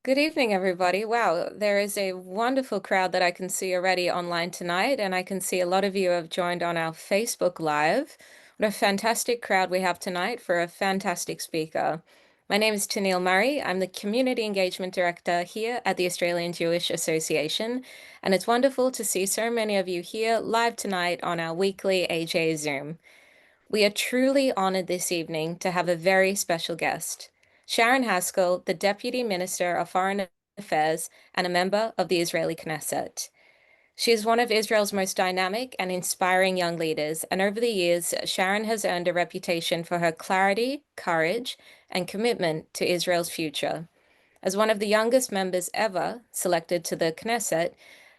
Good evening, everybody. Wow, there is a wonderful crowd that I can see already online tonight, and I can see a lot of you have joined on our Facebook Live. What a fantastic crowd we have tonight for a fantastic speaker. My name is Tennille Murray. I'm the Community Engagement Director here at the Australian Jewish Association, and it's wonderful to see so many of you here live tonight on our weekly AJ Zoom. We are truly honored this evening to have a very special guest, Sharren Haskel, the Deputy Minister of Foreign Affairs and a member of the Israeli Knesset. She is one of Israel's most dynamic and inspiring young leaders, and over the years, Sharren has earned a reputation for her clarity, courage, and commitment to Israel's future. As one of the youngest members ever selected to the Knesset,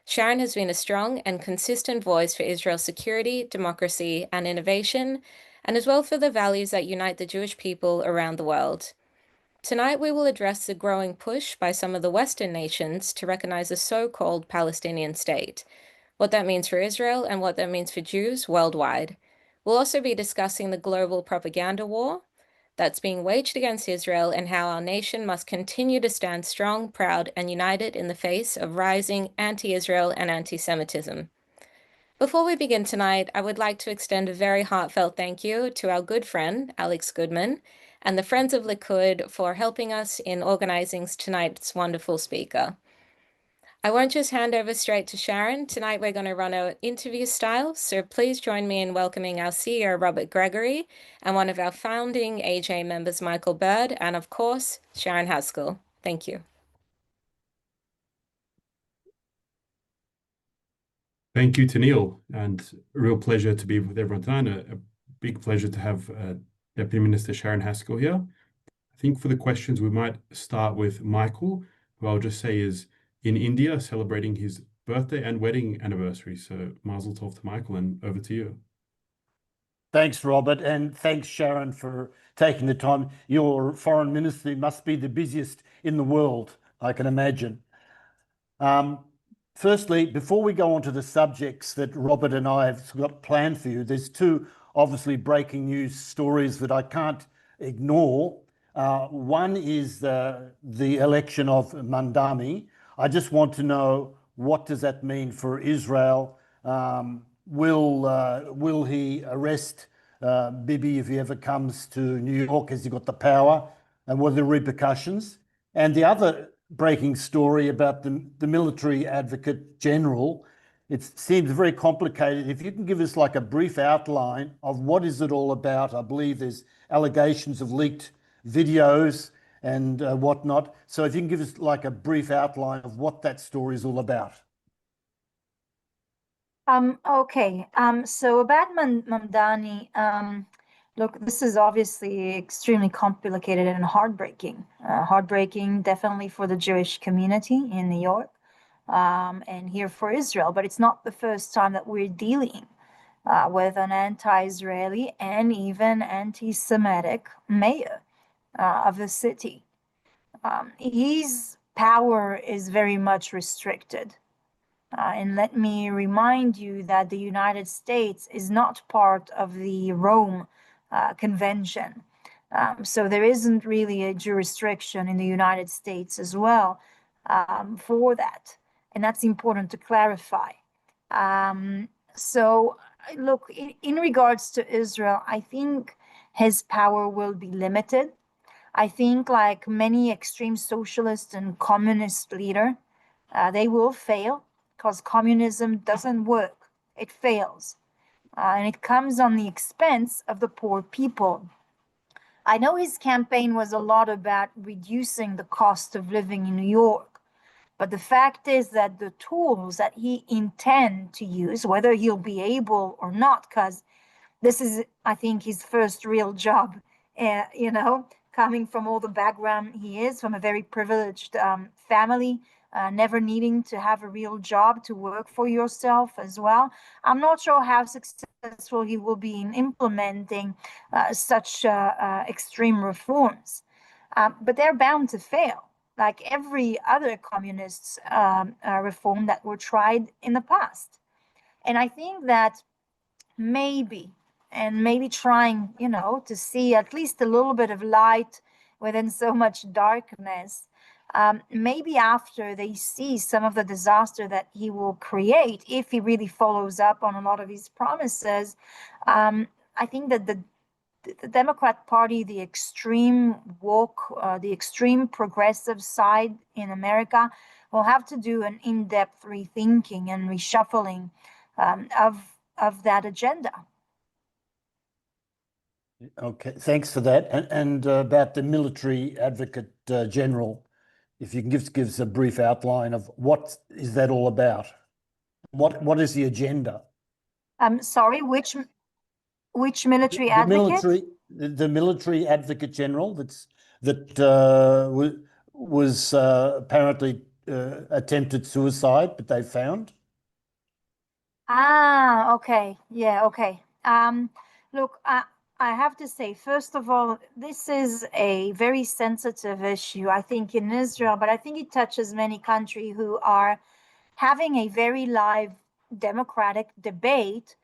Sharren has been a strong and consistent voice for Israel's security, democracy, and innovation, and as well for the values that unite the Jewish people around the world. Tonight, we will address the growing push by some of the Western nations to recognize a so-called Palestinian state, what that means for Israel, and what that means for Jews worldwide. We'll also be discussing the global propaganda war that's being waged against Israel and how our nation must continue to stand strong, proud, and united in the face of rising anti-Israel and anti-Semitism. Before we begin tonight, I would like to extend a very heartfelt thank you to our good friend, Alex Goodman, and the Friends of Likud for helping us in organizing tonight's wonderful speaker. I won't just hand over straight to Sharren. Tonight we're going to run our interview style, so please join me in welcoming our CEO, Robert Gregory, and one of our founding AJ members, Michael Bird, and of course, Sharren Haskel. Thank you. Thank you, Tennille, and a real pleasure to be with everyone tonight. A big pleasure to have Deputy Minister Sharren Haskel here. I think for the questions, we might start with Michael, who I'll just say is in India celebrating his birthday and wedding anniversary. So Mazel Tov to Michael, and over to you. Thanks, Robert, and thanks, Sharren, for taking the time. Your foreign ministry must be the busiest in the world, I can imagine. Firstly, before we go on to the subjects that Robert and I have got planned for you, there's two obviously breaking news stories that I can't ignore. One is the election of Mandami. I just want to know, what does that mean for Israel? Will he arrest Bibi if he ever comes to New York? Has he got the power? And what are the repercussions? And the other breaking story about the military advocate general, it seems very complicated. If you can give us like a brief outline of what is it all about. I believe there's allegations of leaked videos and whatnot. So if you can give us like a brief outline of what that story is all about. Okay. So about Mamdani, look, this is obviously extremely complicated and heartbreaking. Heartbreaking, definitely for the Jewish community in New York, and here for Israel. But it's not the first time that we're dealing with an anti-Israeli and even anti-Semitic mayor of the city. His power is very much restricted. And let me remind you that the United States is not part of the Rome Convention. So there isn't really a jurisdiction in the United States as well for that. And that's important to clarify. So look, in regards to Israel, I think his power will be limited. I think like many extreme socialist and communist leader, they will fail, because communism doesn't work. It fails. And it comes on the expense of the poor people. I know his campaign was a lot about reducing the cost of living in New York, but the fact is that the tools that he intends to use, whether he'll be able or not, because this is, I think, his first real job, coming from all the background he is, from a very privileged family, never needing to have a real job to work for yourself as well. I'm not sure how successful he will be in implementing such extreme reforms, but they're bound to fail, like every other communist reform that were tried in the past. And I think that maybe trying, to see at least a little bit of light within so much darkness, maybe after they see some of the disaster that he will create, if he really follows up on a lot of his promises, I think that the Democrat Party, the extreme woke, the extreme progressive side in America, will have to do an in-depth rethinking and reshuffling of that agenda. Okay, thanks for that. And about the military advocate general, if you can give us a brief outline of what is that all about? What is the agenda? Sorry, which military advocate? The military advocate general that was apparently attempted suicide, but they found. Ah, okay. Yeah, okay. Look, I have to say, first of all, this is a very sensitive issue, I think, in Israel, but I think it touches many countries who are having a very live democratic debate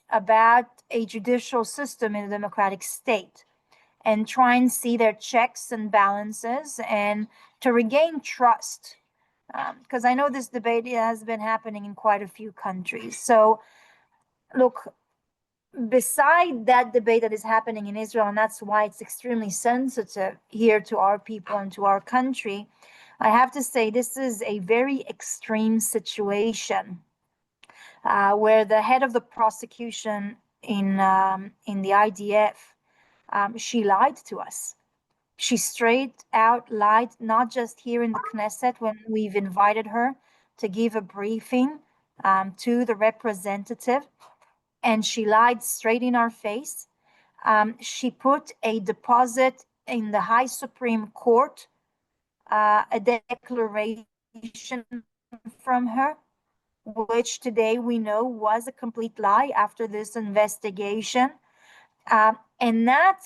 about a judicial system in a democratic state and try and see their checks and balances and to regain trust. Because I know this debate has been happening in quite a few countries. So, look, beside that debate that is happening in Israel, and that's why it's extremely sensitive here to our people and to our country, I have to say this is a very extreme situation where the head of the prosecution in the IDF, she lied to us. She straight out lied, not just here in the Knesset when we've invited her to give a briefing to the representative, and she lied straight in our face. She put a deposit in the High Supreme Court, a declaration from her, which today we know was a complete lie after this investigation. And that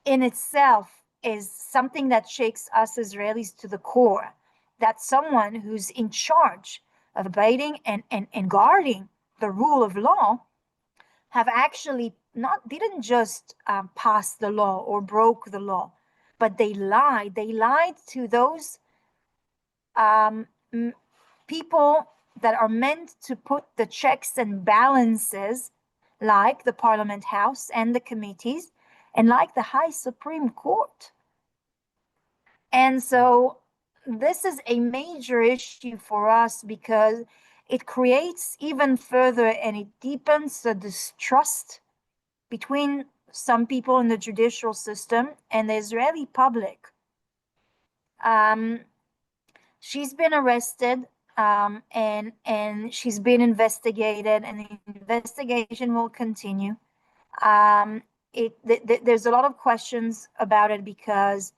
in itself is something that shakes us Israelis to the core, that someone who's in charge of abiding and guarding the rule of law have actually didn't just pass the law or broke the law, but they lied. They lied to those people that are meant to put the checks and balances, like the Parliament House and the committees, and like the High Supreme Court. And so this is a major issue for us because it creates even further and it deepens the distrust between some people in the judicial system and the Israeli public. She's been arrested and she's been investigated, and the investigation will continue. There's a lot of questions about it because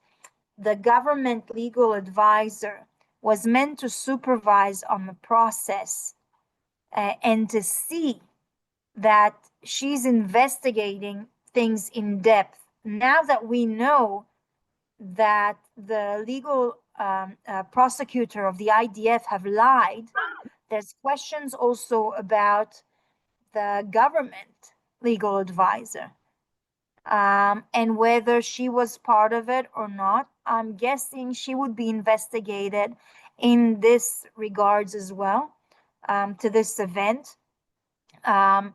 the government legal advisor was meant to supervise on the process and to see that she's investigating things in depth. Now that we know that the legal prosecutor of the IDF have lied, there's questions also about the government legal advisor and whether she was part of it or not. I'm guessing she would be investigated in this regards as well to this event. But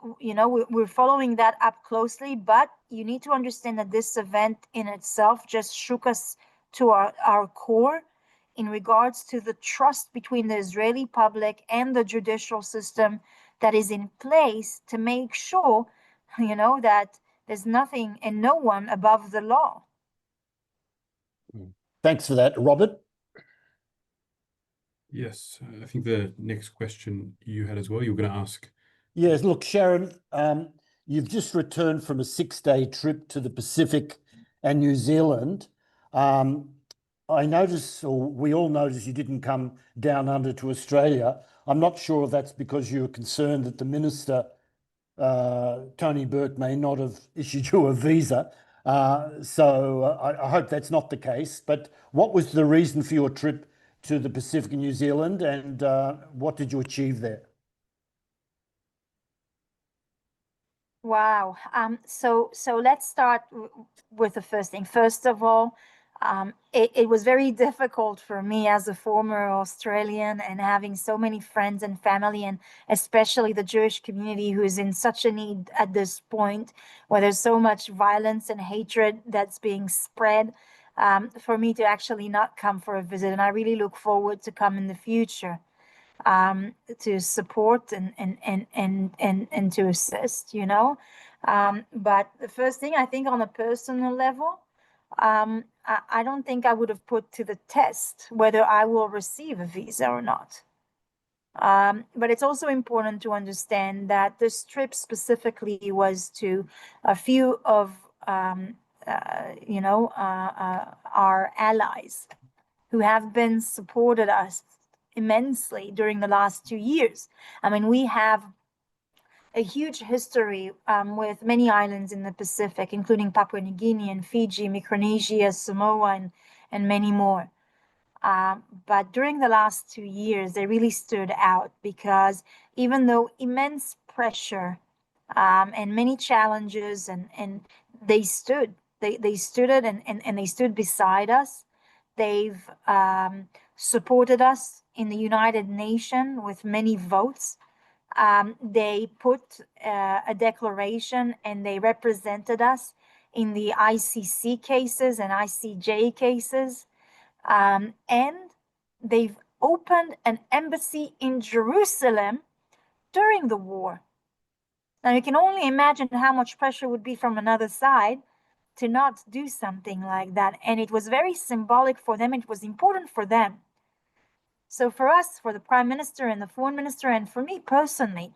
we're following that up closely, but you need to understand that this event in itself just shook us to our core in regards to the trust between the Israeli public and the judicial system that is in place to make sure that there's nothing and no one above the law. Thanks for that, Robert. Yes, I think the next question you had as well, you were going to ask. Yes, look, Sharren, you've just returned from a 6-day trip to the Pacific and New Zealand. I notice, or we all notice, you didn't come down under to Australia. I'm not sure if that's because you were concerned that the minister, Tony Burke, may not have issued you a visa. So I hope that's not the case. But what was the reason for your trip to the Pacific and New Zealand, and what did you achieve there? Wow. So let's start with the first thing. First of all, it was very difficult for me as a former Australian and having so many friends and family, and especially the Jewish community who is in such a need at this point, where there's so much violence and hatred that's being spread, for me to actually not come for a visit. And I really look forward to come in the future, to support and to assist, you know. But the first thing, I think on a personal level, I don't think I would have put to the test whether I will receive a visa or not. But it's also important to understand that this trip specifically was to a few of our allies who have been supported us immensely during the last 2 years. I mean, we have a huge history with many islands in the Pacific, including Papua New Guinea and Fiji, Micronesia, Samoa, and many more. But during the last 2 years, they really stood out because even though immense pressure and many challenges, and they stood it and they stood beside us. They've supported us in the United Nations with many votes. They put a declaration and they represented us in the ICC cases and ICJ cases. And they've opened an embassy in Jerusalem during the war. Now you can only imagine how much pressure would be from another side to not do something like that. And it was very symbolic for them. It was important for them. So for us, for the Prime Minister and the Foreign Minister, and for me personally,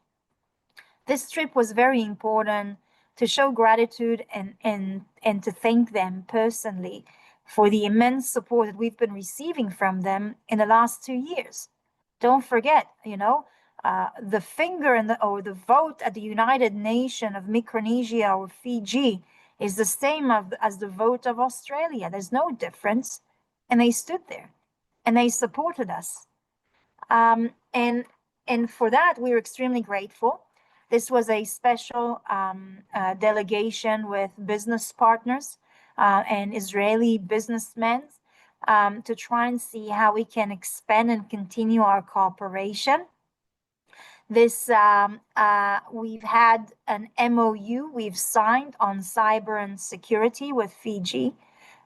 this trip was very important to show gratitude and to thank them personally for the immense support that we've been receiving from them in the last 2 years. Don't forget, the finger or the vote at the United Nations of Micronesia or Fiji is the same as the vote of Australia. There's no difference. And they stood there and they supported us. And for that, we're extremely grateful. This was a special delegation with business partners and Israeli businessmen to try and see how we can expand and continue our cooperation. We've had an MOU we've signed on cyber and security with Fiji,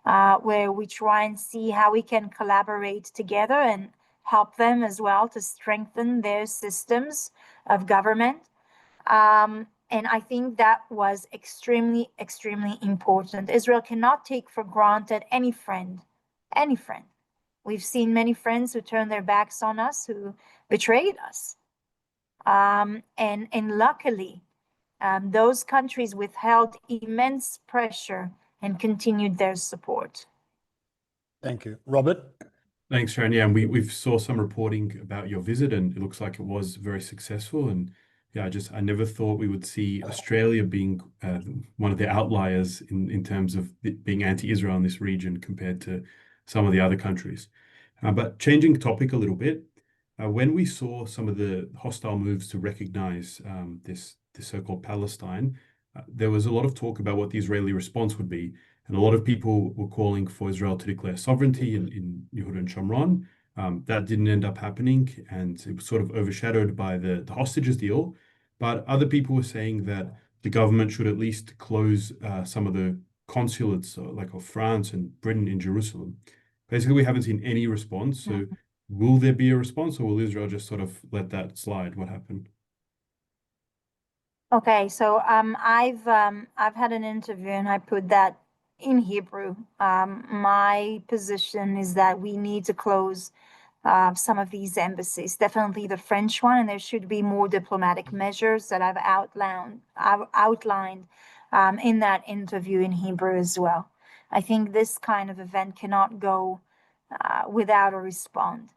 where we try and see how we can collaborate together and help them as well to strengthen their systems of government. And I think that was extremely, extremely important. Israel cannot take for granted any friend. We've seen many friends who turned their backs on us, who betrayed us. And luckily, those countries withheld immense pressure and continued their support. Thank you. Robert? Thanks, Sharren. Yeah, and we've saw some reporting about your visit, and it looks like it was very successful. And yeah, I never thought we would see Australia being one of the outliers in terms of being anti-Israel in this region compared to some of the other countries. But changing topic a little bit, when we saw some of the hostile moves to recognize this so-called Palestine, there was a lot of talk about what the Israeli response would be. And a lot of people were calling for Israel to declare sovereignty in Yehuda and Shomron. That didn't end up happening, and it was sort of overshadowed by the hostages deal. But other people were saying that the government should at least close some of the consulates, like of France and Britain in Jerusalem. Basically, we haven't seen any response. So will there be a response, or will Israel just sort of let that slide? What happened? Okay, so I've had an interview and I put that in Hebrew. My position is that we need to close some of these embassies, definitely the French one, and there should be more diplomatic measures that I've outlined in that interview in Hebrew as well. I think this kind of event cannot go without a response.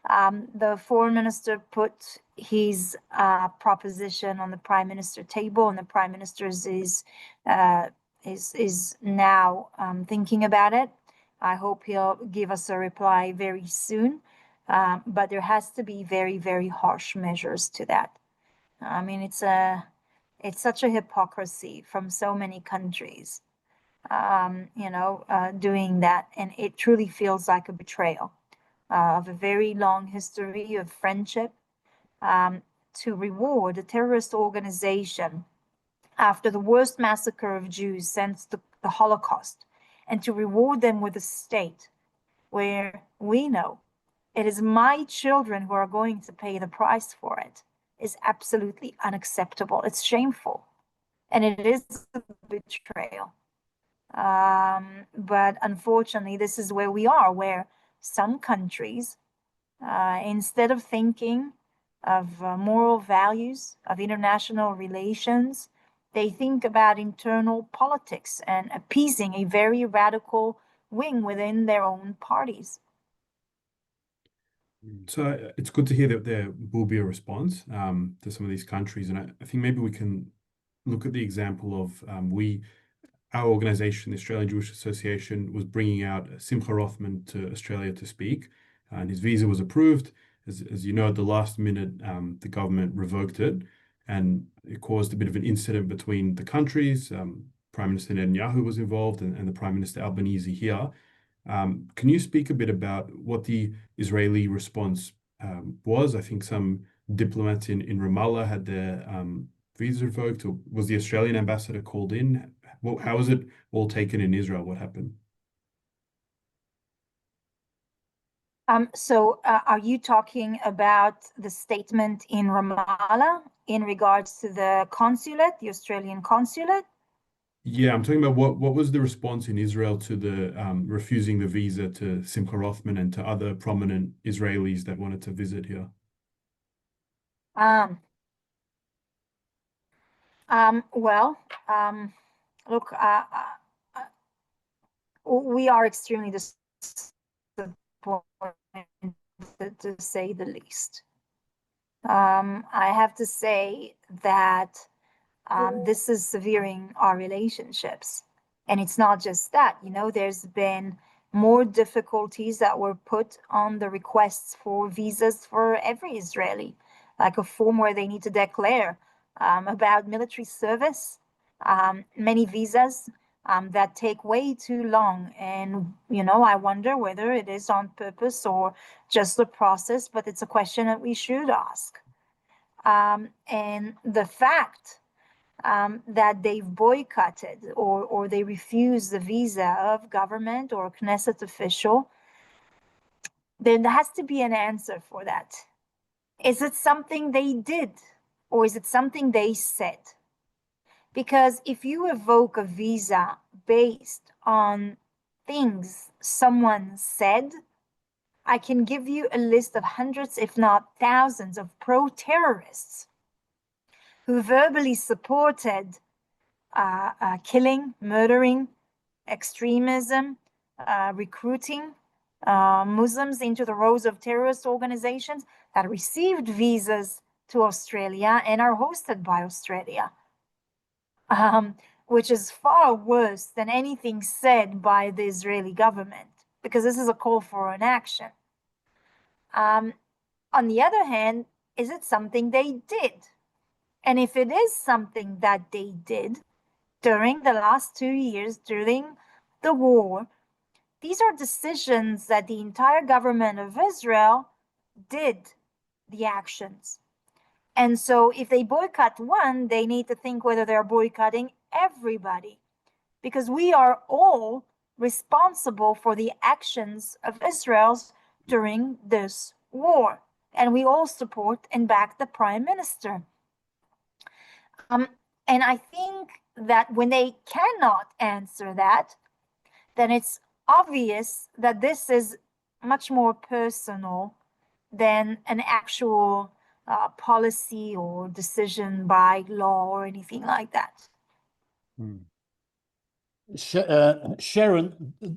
The foreign minister put his proposition on the prime minister table, and the prime minister is now thinking about it. I hope he'll give us a reply very soon. But there has to be very, very harsh measures to that. I mean, it's such a hypocrisy from so many countries. doing that. And it truly feels like a betrayal of a very long history of friendship, to reward a terrorist organization after the worst massacre of Jews since the Holocaust, and to reward them with a state where we know it is my children who are going to pay the price for it, is absolutely unacceptable. It's shameful, and it is a betrayal. But unfortunately, this is where we are, where some countries, instead of thinking of moral values, of international relations, they think about internal politics and appeasing a very radical wing within their own parties. So it's good to hear that there will be a response to some of these countries. And I think maybe we can look at the example of our organization, the Australian Jewish Association, was bringing out Simcha Rothman to Australia to speak, and his visa was approved. As you know, at the last minute, the government revoked it, and it caused a bit of an incident between the countries. Prime Minister Netanyahu was involved, and the Prime Minister Albanese here. Can you speak a bit about what the Israeli response was? I think some diplomats in Ramallah had their visas revoked, or was the Australian ambassador called in? How was it all taken in Israel? What happened? Are you talking about the statement in Ramallah in regards to the consulate, the Australian consulate? Yeah, I'm talking about what was the response in Israel to the refusing the visa to Simcha Rothman and to other prominent Israelis that wanted to visit here? Well, look, we are extremely disappointed, to say the least. I have to say that this is severing our relationships. And it's not just that, there's been more difficulties that were put on the requests for visas for every Israeli, like a form where they need to declare about military service, many visas that take way too long. And, I wonder whether it is on purpose or just the process, but it's a question that we should ask. And the fact that they've boycotted or they refuse the visa of government or Knesset official, there has to be an answer for that. Is it something they did, or is it something they said? Because if you evoke a visa based on things someone said, I can give you a list of hundreds, if not thousands, of pro-terrorists who verbally supported killing, murdering, extremism, recruiting Muslims into the roles of terrorist organizations that received visas to Australia and are hosted by Australia, which is far worse than anything said by the Israeli government, because this is a call for an action. On the other hand, is it something they did? And if it is something that they did during the last 2 years, during the war, these are decisions that the entire government of Israel did, the actions. And so if they boycott one, they need to think whether they're boycotting everybody, because we are all responsible for the actions of Israel during this war. And we all support and back the prime minister. And I think that when they cannot answer that, then it's obvious that this is much more personal than an actual policy or decision by law or anything like that. Sharren,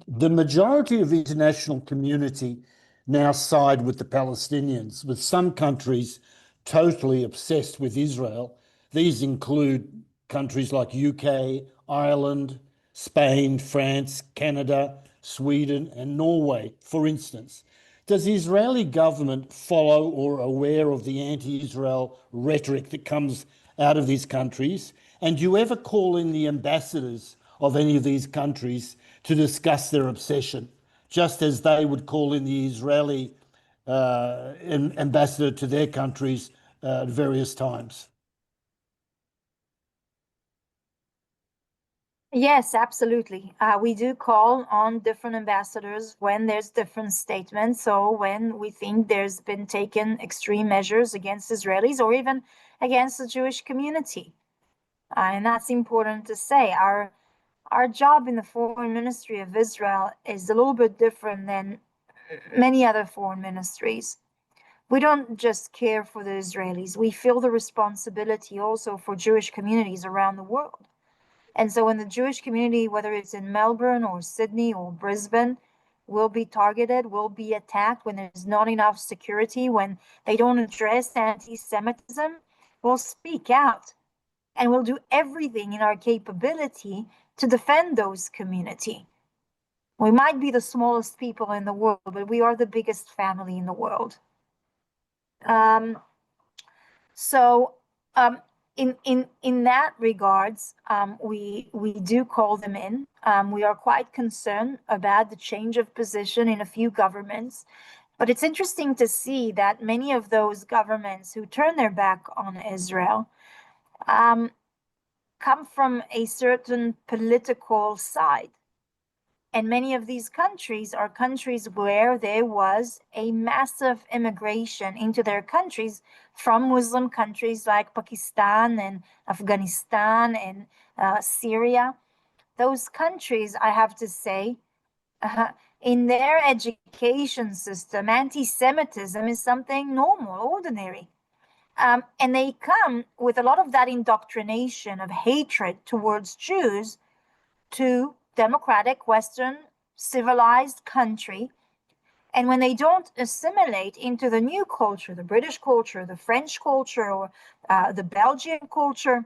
the majority of the international community now side with the Palestinians, with some countries totally obsessed with Israel. These include countries like UK, Ireland, Spain, France, Canada, Sweden, and Norway, for instance. Does the Israeli government follow or aware of the anti-Israel rhetoric that comes out of these countries? And do you ever call in the ambassadors of any of these countries to discuss their obsession, just as they would call in the Israeli ambassador to their countries at various times. Yes, absolutely. We do call on different ambassadors when there's different statements. So when we think there's been taken extreme measures against Israelis or even against the Jewish community. And that's important to say. Our job in the foreign ministry of Israel is a little bit different than many other foreign ministries. We don't just care for the Israelis. We feel the responsibility also for Jewish communities around the world. And so when the Jewish community, whether it's in Melbourne or Sydney or Brisbane, will be targeted, will be attacked, when there's not enough security, when they don't address anti-Semitism, we'll speak out and we'll do everything in our capability to defend those community. We might be the smallest people in the world, but we are the biggest family in the world. So in that regards, we do call them in. We are quite concerned about the change of position in a few governments, but it's interesting to see that many of those governments who turn their back on Israel come from a certain political side. And many of these countries are countries where there was a massive immigration into their countries from Muslim countries like Pakistan and Afghanistan and Syria. Those countries, I have to say, in their education system, anti-Semitism is something normal, ordinary. And they come with a lot of that indoctrination of hatred towards Jews to democratic, Western, civilized country. And when they don't assimilate into the new culture, the British culture, the French culture, or the Belgian culture,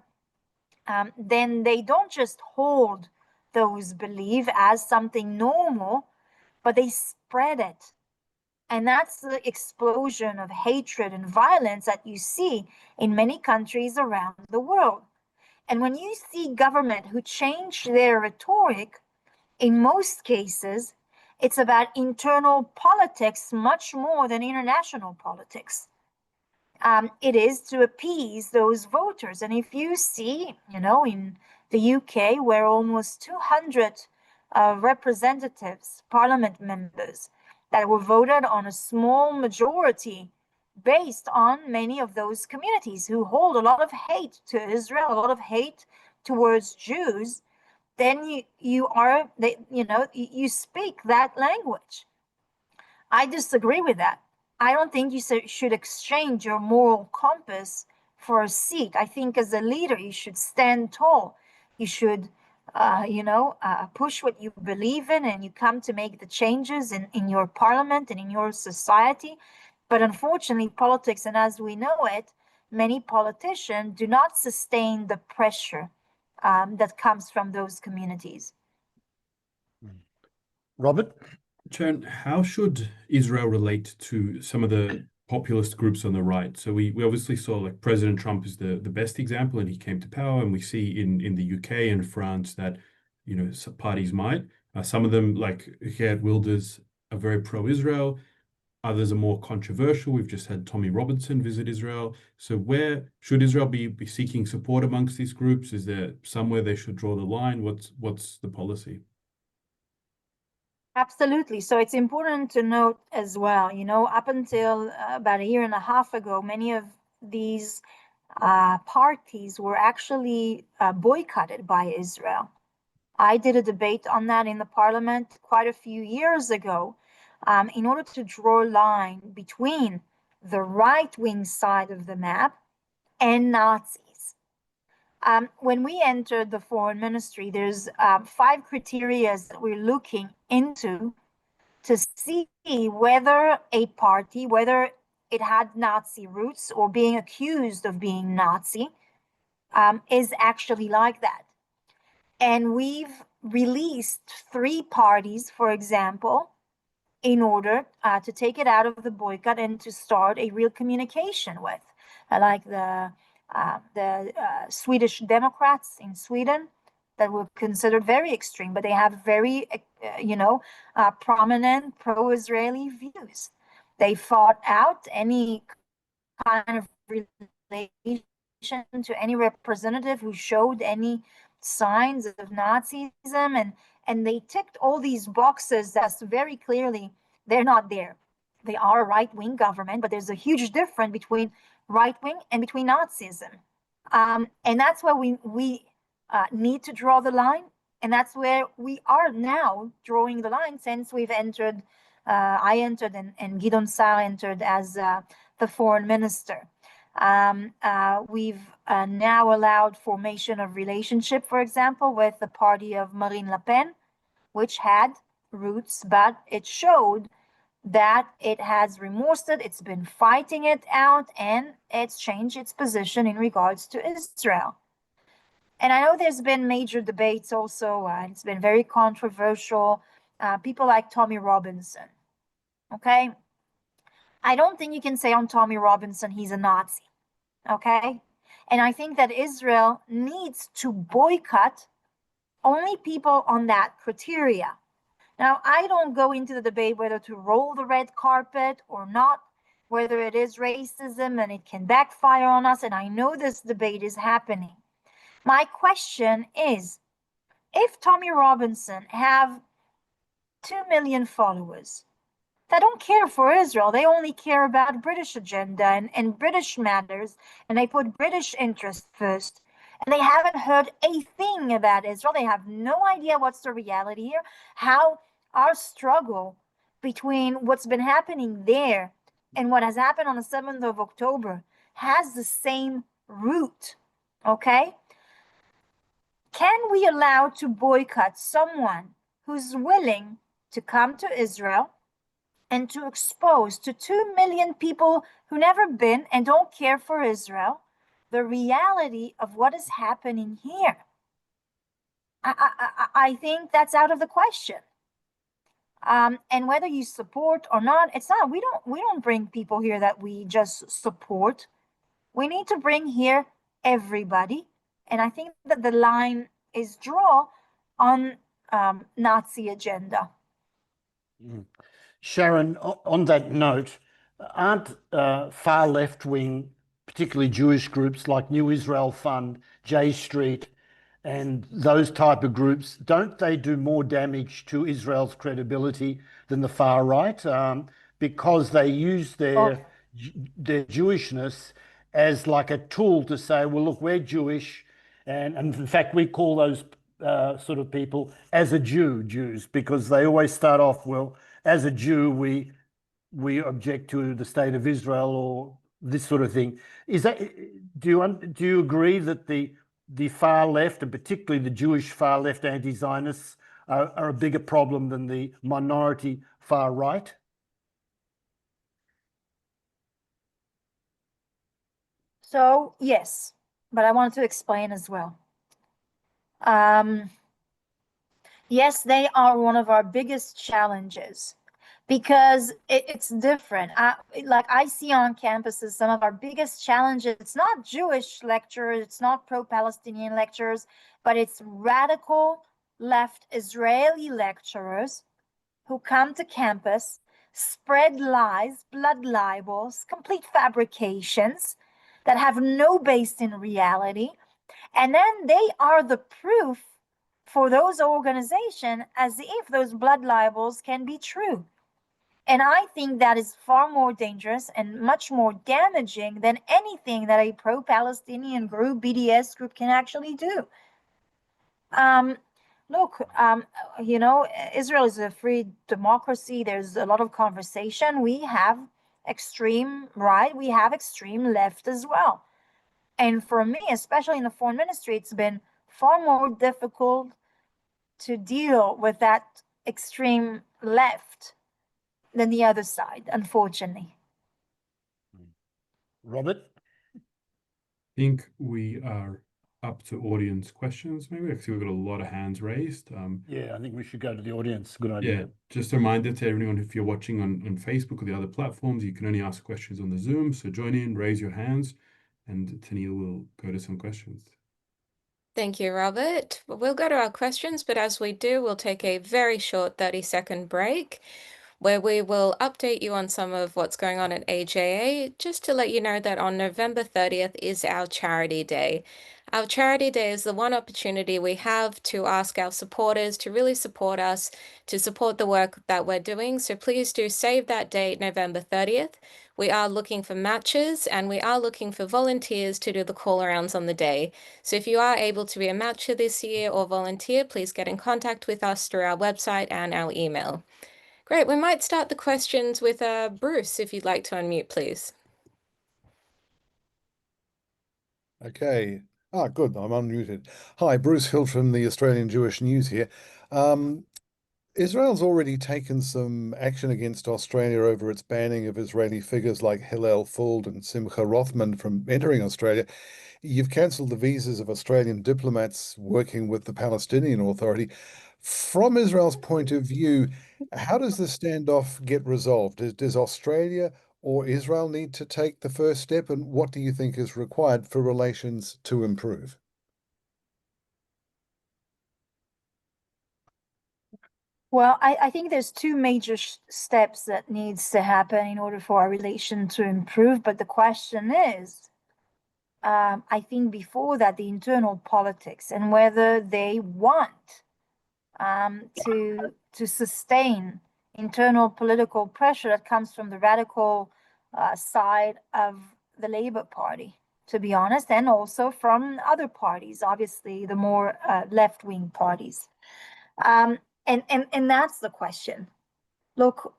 then they don't just hold those beliefs as something normal, but they spread it. And that's the explosion of hatred and violence that you see in many countries around the world. And when you see government who change their rhetoric, in most cases, it's about internal politics much more than international politics. It is to appease those voters. And if you see, in the UK, where almost 200 representatives, parliament members, that were voted on a small majority based on many of those communities who hold a lot of hate to Israel, a lot of hate towards Jews, then you speak that language. I disagree with that. I don't think you should exchange your moral compass for a seat. I think as a leader, you should stand tall. You should, push what you believe in, and you come to make the changes in your parliament and in your society. But unfortunately, politics, and as we know it, many politicians do not sustain the pressure that comes from those communities. Robert? Sharren, how should Israel relate to some of the populist groups on the right? So we obviously saw like President Trump is the best example, and he came to power, and we see in the UK and France that some parties might. Some of them, like Geert Wilders, are very pro-Israel. Others are more controversial. We've just had Tommy Robinson visit Israel. So where should Israel be seeking support amongst these groups? Is there somewhere they should draw the line? What's the policy? Absolutely. So it's important to note as well, up until about a year and a half ago, many of these parties were actually boycotted by Israel. I did a debate on that in the parliament quite a few years ago, in order to draw a line between the right-wing side of the map and Nazis. When we entered the foreign ministry, there's 5 criteria that we're looking into to see whether a party, whether it had Nazi roots or being accused of being Nazi, is actually like that. And we've released 3 parties, for example, in order to take it out of the boycott and to start a real communication with, like the Swedish Democrats in Sweden, that were considered very extreme, but they have very, prominent pro-Israeli views. They fought out any kind of relation to any representative who showed any signs of Nazism, and they ticked all these boxes that's very clearly they're not there. They are a right-wing government, but there's a huge difference between right-wing and between Nazism. And that's where we need to draw the line, and that's where we are now drawing the line since we've entered. I entered, and Gideon Sa'ar entered as the foreign minister. We've now allowed formation of relationship, for example, with the party of Marine Le Pen, which had roots, but it showed that it has remorsed it, it's been fighting it out, and it's changed its position in regards to Israel. And I know there's been major debates also, it's been very controversial. People like Tommy Robinson, okay? I don't think you can say on Tommy Robinson he's a Nazi, okay? And I think that Israel needs to boycott only people on that criteria. Now, I don't go into the debate whether to roll the red carpet or not, whether it is racism and it can backfire on us, and I know this debate is happening. My question is, if Tommy Robinson have 2 million followers that don't care for Israel, they only care about British agenda and British matters, and they put British interests first, and they haven't heard a thing about Israel. They have no idea what's the reality here, how our struggle between what's been happening there and what has happened on the 7th of October has the same root, okay? Can we allow to boycott someone who's willing to come to Israel and to expose to 2 million people who never been and don't care for Israel the reality of what is happening here? I think that's out of the question. And whether you support or not, it's not. We don't bring people here that we just support. We need to bring here everybody, and I think that the line is drawn on Nazi agenda. Sharren, on that note, aren't far left-wing, particularly Jewish groups like New Israel Fund, J Street, and those type of groups, don't they do more damage to Israel's credibility than the far right? Because they use their Jewishness as like a tool to say, well, look, we're Jewish, and in fact, we call those sort of people as a Jews, because they always start off, well, as a Jew, we object to the state of Israel or this sort of thing. Is that, do you agree that the far left, and particularly the Jewish far left anti-Zionists, are a bigger problem than the minority far right? So yes, but I want to explain as well. Yes, they are one of our biggest challenges because it's different. Like I see on campuses, some of our biggest challenges, it's not Jewish lecturers, it's not pro-Palestinian lecturers, but it's radical left Israeli lecturers who come to campus, spread lies, blood libels, complete fabrications that have no base in reality. And then they are the proof for those organizations as if those blood libels can be true. And I think that is far more dangerous and much more damaging than anything that a pro-Palestinian group, BDS group, can actually do. Look, Israel is a free democracy. There's a lot of conversation. We have extreme right, we have extreme left as well. And for me, especially in the foreign ministry, it's been far more difficult to deal with that extreme left than the other side, unfortunately. Robert? I think we are up to audience questions, maybe. Actually, we've got a lot of hands raised. Yeah, I think we should go to the audience. Good idea. Yeah, just a reminder to everyone, if you're watching on Facebook or the other platforms, you can only ask questions on the Zoom. So join in, raise your hands, and Tennille will go to some questions. Thank you, Robert. We'll go to our questions, but as we do, we'll take a very short 30-second break where we will update you on some of what's going on at AJA, just to let you know that on November 30th is our Charity Day. Our Charity Day is the one opportunity we have to ask our supporters to really support us, to support the work that we're doing. So please do save that date, November 30th. We are looking for matches and we are looking for volunteers to do the call arounds on the day. So if you are able to be a matcher this year or volunteer, please get in contact with us through our website and our email. Great. We might start the questions with Bruce, if you'd like to unmute, please. Okay. Good. I'm unmuted. Hi, Bruce Hill from the Australian Jewish News here. Israel's already taken some action against Australia over its banning of Israeli figures like Hillel Fuld and Simcha Rothman from entering Australia. You've cancelled the visas of Australian diplomats working with the Palestinian Authority. From Israel's point of view, how does the standoff get resolved? Does Australia or Israel need to take the first step, and what do you think is required for relations to improve? Well, I think there's two major steps that needs to happen in order for our relation to improve. But the question is, I think before that, the internal politics and whether they want to sustain internal political pressure that comes from the radical side of the Labour Party, to be honest, and also from other parties, obviously the more left-wing parties. And that's the question. Look,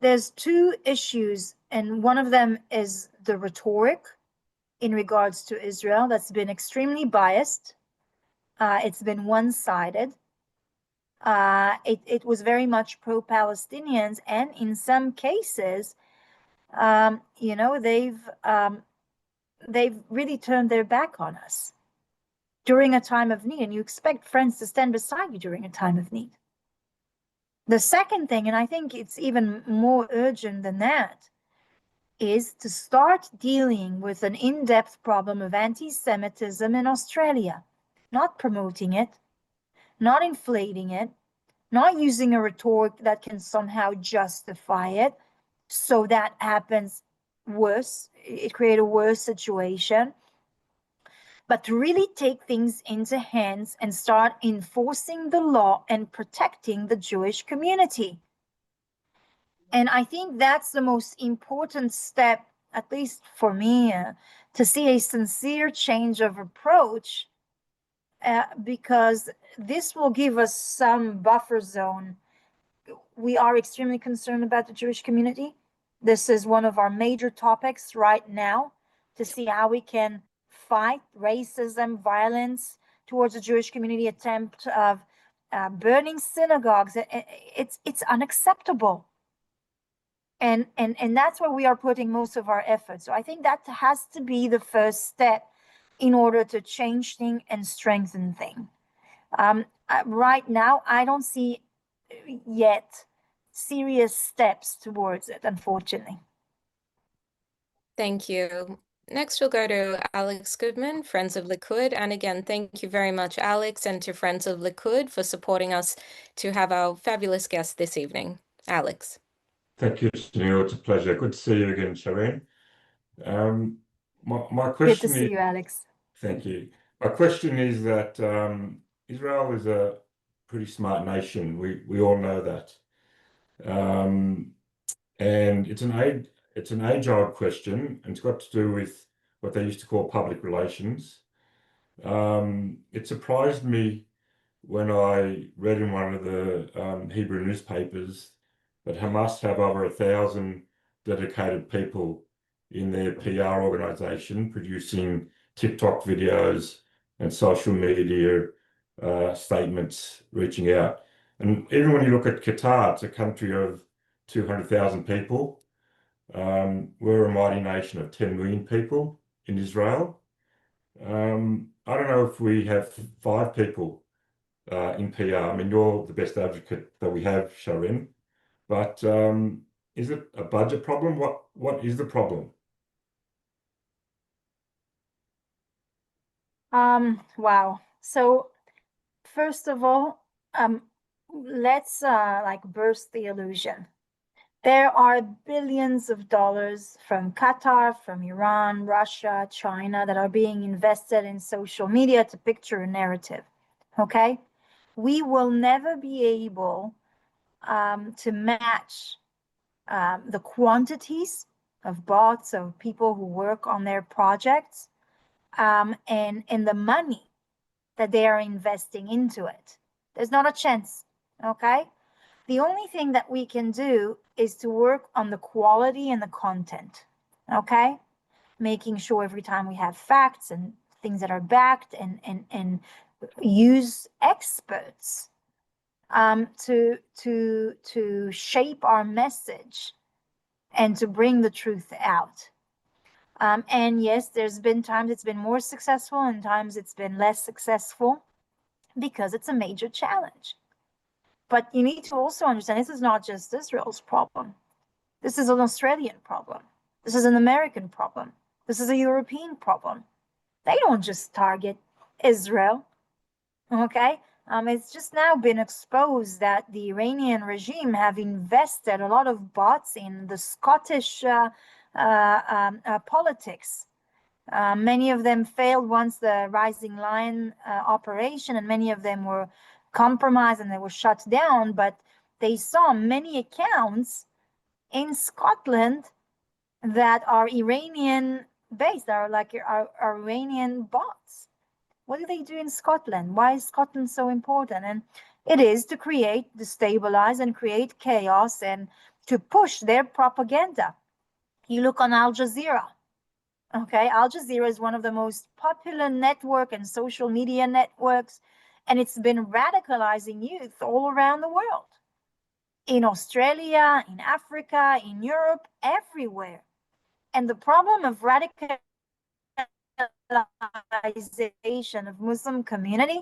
there's two issues, and one of them is the rhetoric in regards to Israel that's been extremely biased. It's been one-sided. It was very much pro-Palestinians, and in some cases, they've really turned their back on us during a time of need, and you expect friends to stand beside you during a time of need. The second thing, and I think it's even more urgent than that, is to start dealing with an in-depth problem of anti-Semitism in Australia, not promoting it, not inflating it, not using a rhetoric that can somehow justify it, so that happens worse, it creates a worse situation, but to really take things into hands and start enforcing the law and protecting the Jewish community. And I think that's the most important step, at least for me, to see a sincere change of approach, because this will give us some buffer zone. We are extremely concerned about the Jewish community. This is one of our major topics right now, to see how we can fight racism, violence towards the Jewish community, attempt of burning synagogues. It's unacceptable. And that's where we are putting most of our efforts. So I think that has to be the first step in order to change things and strengthen things. Right now, I don't see yet serious steps towards it, unfortunately. Thank you. Next, we'll go to Alex Goodman, Friends of Likud. And again, thank you very much, Alex, and to Friends of Likud for supporting us to have our fabulous guest this evening. Alex. Thank you, Sunil. It's a pleasure. Good to see you again, Sharren. My Good to question see is, you, Alex. thank you. My question is that Israel is a pretty smart nation. We all know that. And it's an age-old question, and it's got to do with what they used to call public relations. It surprised me when I read in one of the Hebrew newspapers that Hamas have over 1,000 dedicated people in their PR organization producing TikTok videos and social media statements reaching out. And even when you look at Qatar, it's a country of 200,000 people. We're a mighty nation of 10 million people in Israel. I don't know if we have 5 people in PR. I mean, you're the best advocate that we have, Sharren. But is it a budget problem? What is the problem? Wow. So first of all, let's like burst the illusion. There are billions of dollars from Qatar, from Iran, Russia, China that are being invested in social media to picture a narrative. Okay? We will never be able to match the quantities of bots, of people who work on their projects, and the money that they are investing into it. There's not a chance. Okay? The only thing that we can do is to work on the quality and the content. Okay? Making sure every time we have facts and things that are backed, and use experts to shape our message and to bring the truth out. And yes, there's been times it's been more successful and times it's been less successful because it's a major challenge. But you need to also understand this is not just Israel's problem. This is an Australian problem. This is an American problem. This is a European problem. They don't just target Israel. Okay? It's just now been exposed that the Iranian regime have invested a lot of bots in the Scottish politics. Many of them failed once the Rising Lion operation, and many of them were compromised and they were shut down. But they saw many accounts in Scotland that are Iranian based, are like are Iranian bots. What do they do in Scotland? Why is Scotland so important? And it is to create, destabilize, and create chaos and to push their propaganda. You look on Al Jazeera. Okay, Al Jazeera is one of the most popular network and social media networks, and it's been radicalizing youth all around the world. In Australia, in Africa, in Europe, everywhere. And the problem of radicalization of Muslim community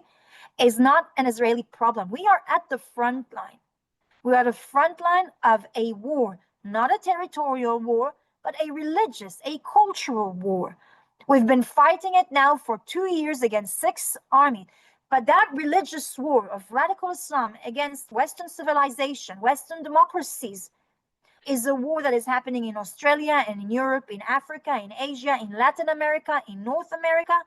is not an Israeli problem. We are at the front line. We are at the front line of a war, not a territorial war, but a religious, a cultural war. We've been fighting it now for 2 years against 6 armies. But that religious war of radical Islam against Western civilization, Western democracies, is a war that is happening in Australia and in Europe, in Africa, in Asia, in Latin America, in North America.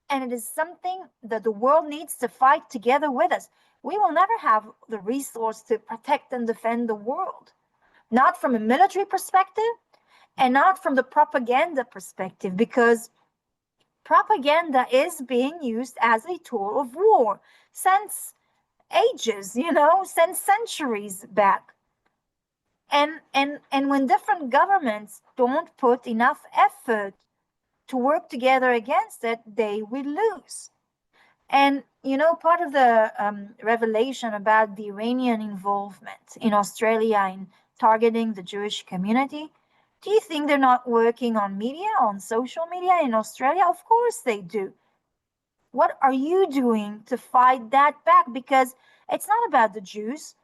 And it is something that the world needs to fight together with us. We will never have the resource to protect and defend the world, not from a military perspective and not from the propaganda perspective, because propaganda is being used as a tool of war since ages, since centuries back. And when different governments don't put enough effort to work together against it, they will lose. And part of the revelation about the Iranian involvement in Australia in targeting the Jewish community, do you think they're not working on media, on social media in Australia? Of course they do. What are you doing to fight that back? Because it's not about the Jews.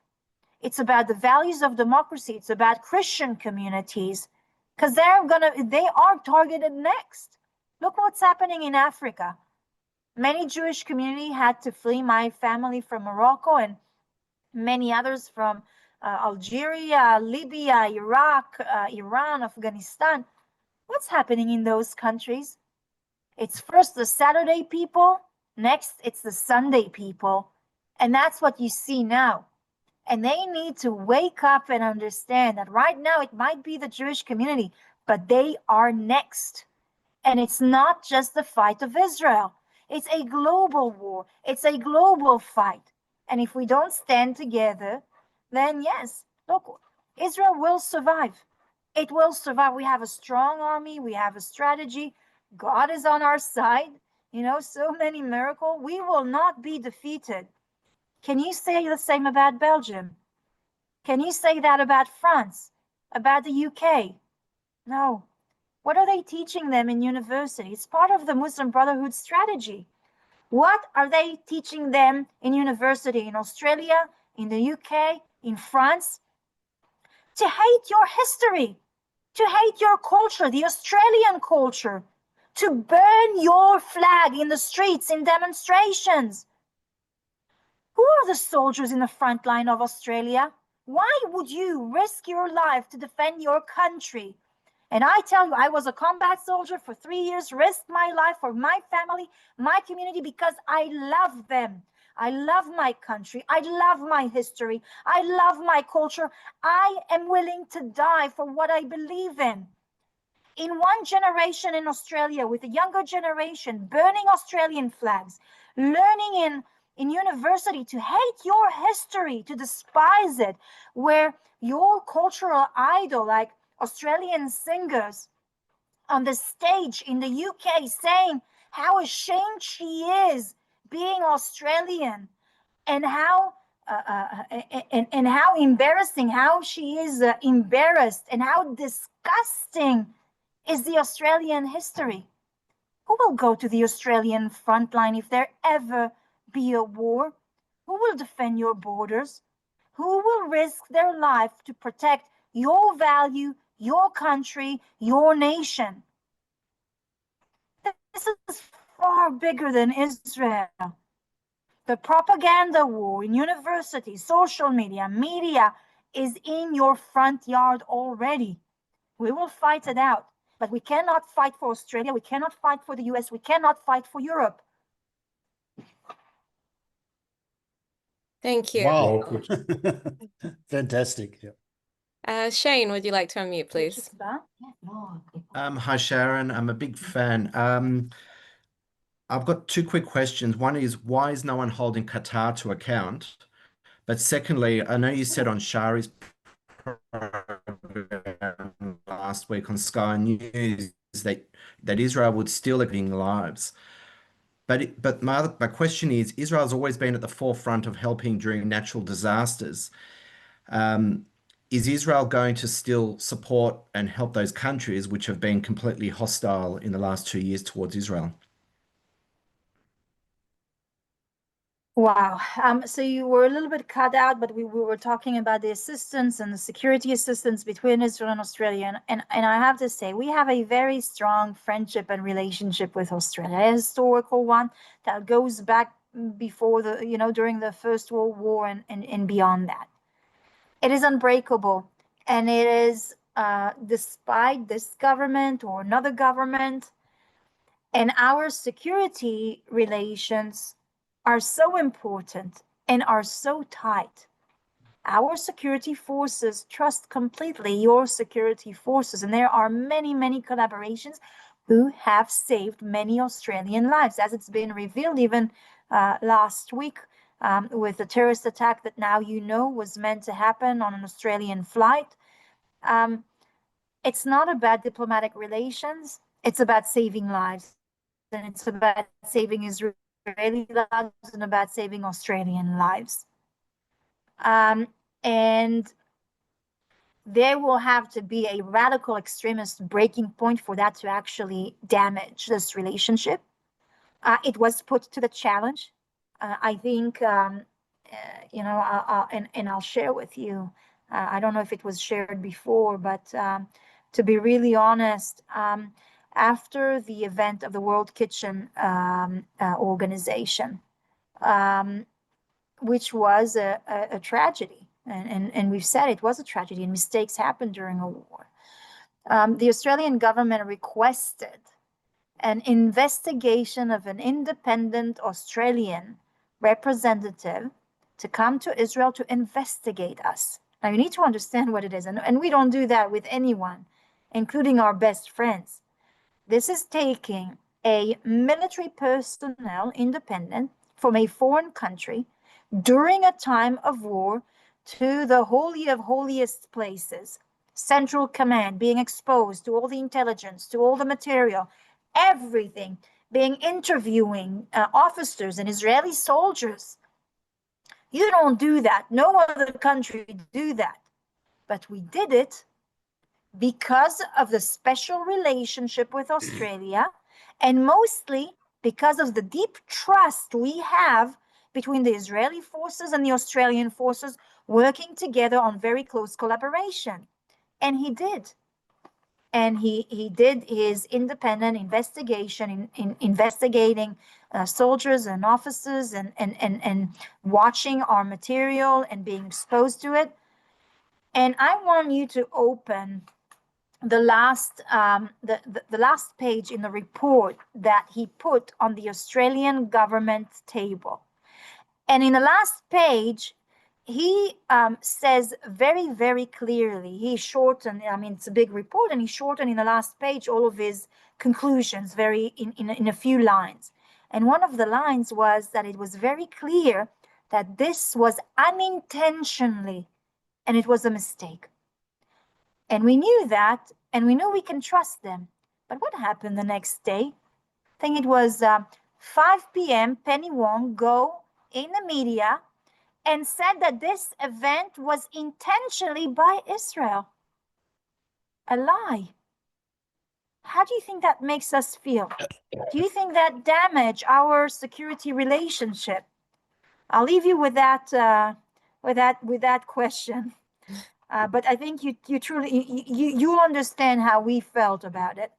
It's about the values of democracy. It's about Christian communities, because they are targeted next. Look what's happening in Africa. Many Jewish community had to flee. My family from Morocco and many others from Algeria, Libya, Iraq, Iran, Afghanistan. What's happening in those countries? It's first the Saturday people, next it's the Sunday people. And that's what you see now. And they need to wake up and understand that right now it might be the Jewish community, but they are next. And it's not just the fight of Israel. It's a global war. It's a global fight. And if we don't stand together, then yes, look, Israel will survive. It will survive. We have a strong army. We have a strategy. God is on our side. So many miracles. We will not be defeated. Can you say the same about Belgium? Can you say that about France? About the UK? No. What are they teaching them in university? It's part of the Muslim Brotherhood strategy. What are they teaching them in university in Australia, in the UK, in France? To hate your history, to hate your culture, the Australian culture, to burn your flag in the streets in demonstrations. Who are the soldiers in the front line of Australia? Why would you risk your life to defend your country? And I tell you, I was a combat soldier for 3 years, risked my life for my family, my community, because I love them. I love my country. I love my history. I love my culture. I am willing to die for what I believe in. In one generation in Australia, with the younger generation burning Australian flags, learning in university to hate your history, to despise it, where your cultural idol, like Australian singers on the stage in the UK saying how ashamed she is being Australian, and how and how embarrassing, how she is embarrassed, and how disgusting is the Australian history. Who will go to the Australian front line if there ever be a war? Who will defend your borders? Who will risk their life to protect your value, your country, your nation? This is far bigger than Israel. The propaganda war in universities, social media is in your front yard already. We will fight it out, but we cannot fight for Australia. We cannot fight for the US. We cannot fight for Europe. Thank you. Wow. Well put. Fantastic. Yeah. Shane, would you like to unmute, please? Hi, Sharon. I'm a big fan. I've got two quick questions. One is, why is no one holding Qatar to account? But secondly, I know you said on Shari's program last week on Sky News that Israel would still be living lives. But my question is, Israel's always been at the forefront of helping during natural disasters. Is Israel going to still support and help those countries which have been completely hostile in the last 2 years towards Israel? Wow. So you were a little bit cut out, but we were talking about the assistance and the security assistance between Israel and Australia. And I have to say, we have a very strong friendship and relationship with Australia, a historical one that goes back before during the First World War and beyond that. It is unbreakable. And it is, despite this government or another government, and our security relations are so important and are so tight. Our security forces trust completely your security forces, and there are many, many collaborations who have saved many Australian lives, as it's been revealed even last week with the terrorist attack that now was meant to happen on an Australian flight. It's not about diplomatic relations, it's about saving lives, and it's about saving Israeli lives and about saving Australian lives. And there will have to be a radical extremist breaking point for that to actually damage this relationship. It was put to the challenge. I think, and I'll share with you, I don't know if it was shared before, but to be really honest, after the event of the World Kitchen organization, which was a tragedy, and we've said it was a tragedy, and mistakes happened during a war. The Australian government requested an investigation of an independent Australian representative to come to Israel to investigate us. Now, you need to understand what it is, and we don't do that with anyone, including our best friends. This is taking a military personnel independent from a foreign country during a time of war to the holy of holiest places, Central Command being exposed to all the intelligence, to all the material, everything, being interviewing officers and Israeli soldiers. You don't do that. No other country do that. But we did it because of the special relationship with Australia, and mostly because of the deep trust we have between the Israeli forces and the Australian forces working together on very close collaboration. And he did. and he did his independent investigation in investigating soldiers and officers and watching our material and being exposed to it. And I want you to open the last page in the report that he put on the Australian government table. And in the last page, he says very, very clearly, he shortened, I mean, it's a big report, and he shortened in the last page all of his conclusions in a few lines. And one of the lines was that it was very clear that this was unintentionally, and it was a mistake. And we knew that, and we knew we can trust them. But what happened the next day? I think it was 5 p.m. Penny Wong go in the media and said that this event was intentionally by Israel. A lie. How do you think that makes us feel? Do you think that damaged our security relationship? I'll leave you with that question. But I think you truly you'll understand how we felt about it.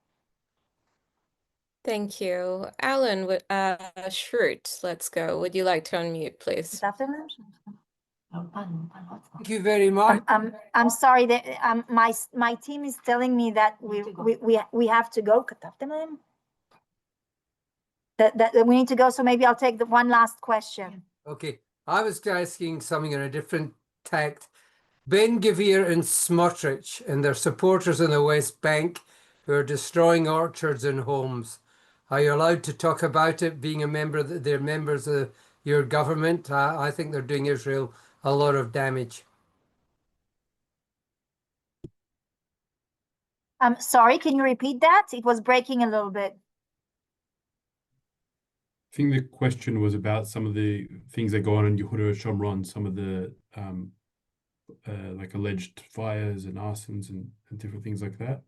Thank you. Alan, Schrute, let's go. Would you like to unmute, please? Thank you very much. I'm sorry that my team is telling me that we have to go. That we need to go. So maybe I'll take the one last question. Okay, I was asking something in a different tact. Ben Gvir and Smotrich and their supporters in the West Bank who are destroying orchards and homes. Are you allowed to talk about it, being a member, they're members of your government? I think they're doing Israel a lot of damage. I'm sorry, can you repeat that? It was breaking a little bit. I think the question was about some of the things that go on in Yehuda Shomron, some of the like alleged fires and arsons and different things like that.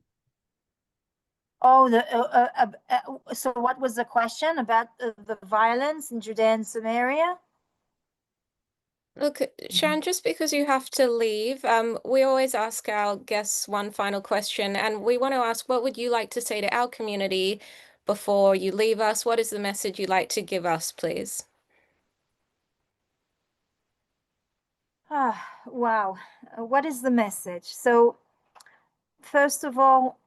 Oh, so what was the question about the violence in Judea and Samaria? Look, Sharren, just because you have to leave, we always ask our guests one final question, and we want to ask, what would you like to say to our community before you leave us? What is the message you'd like to give us, please? Wow. What is the message? So, first of all,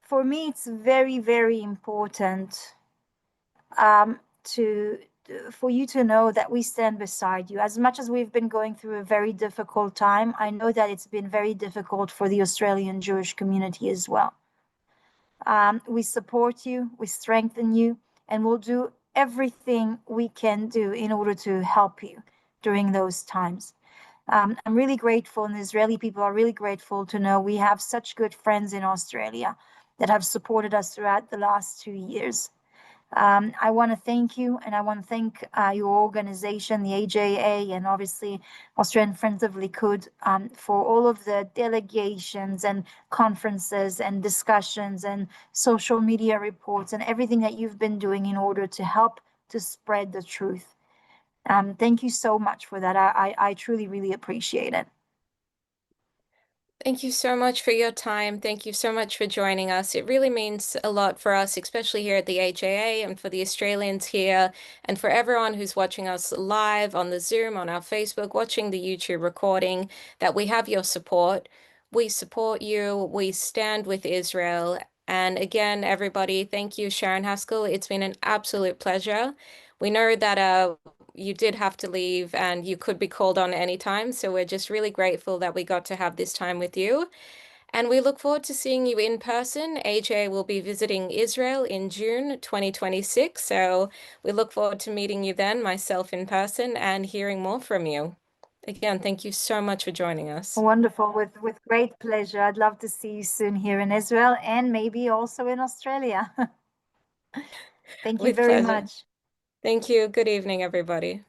for me, it's very, very important for you to know that we stand beside you. As much as we've been going through a very difficult time, I know that it's been very difficult for the Australian Jewish community as well. We support you, we strengthen you, and we'll do everything we can do in order to help you during those times. I'm really grateful, and the Israeli people are really grateful to know we have such good friends in Australia that have supported us throughout the last 2 years. I want to thank you, and I want to thank your organization, the AJA, and obviously Australian Friends of Likud, for all of the delegations and conferences and discussions and social media reports and everything that you've been doing in order to help to spread the truth. Thank you so much for that. I truly, really appreciate it. Thank you so much for your time. Thank you so much for joining us. It really means a lot for us, especially here at the AJA and for the Australians here, and for everyone who's watching us live on the Zoom, on our Facebook, watching the YouTube recording, that we have your support. We support you. We stand with Israel. And again, everybody, thank you, Sharren Haskel. It's been an absolute pleasure. We know that you did have to leave and you could be called on anytime. So we're just really grateful that we got to have this time with you. And we look forward to seeing you in person. AJ will be visiting Israel in June 2026. So we look forward to meeting you then, myself in person, and hearing more from you. Again, thank you so much for joining us. Wonderful. With great pleasure. I'd love to see you soon here in Israel and maybe also in Australia. Thank you With very pleasure. much. Thank you. Good evening, everybody.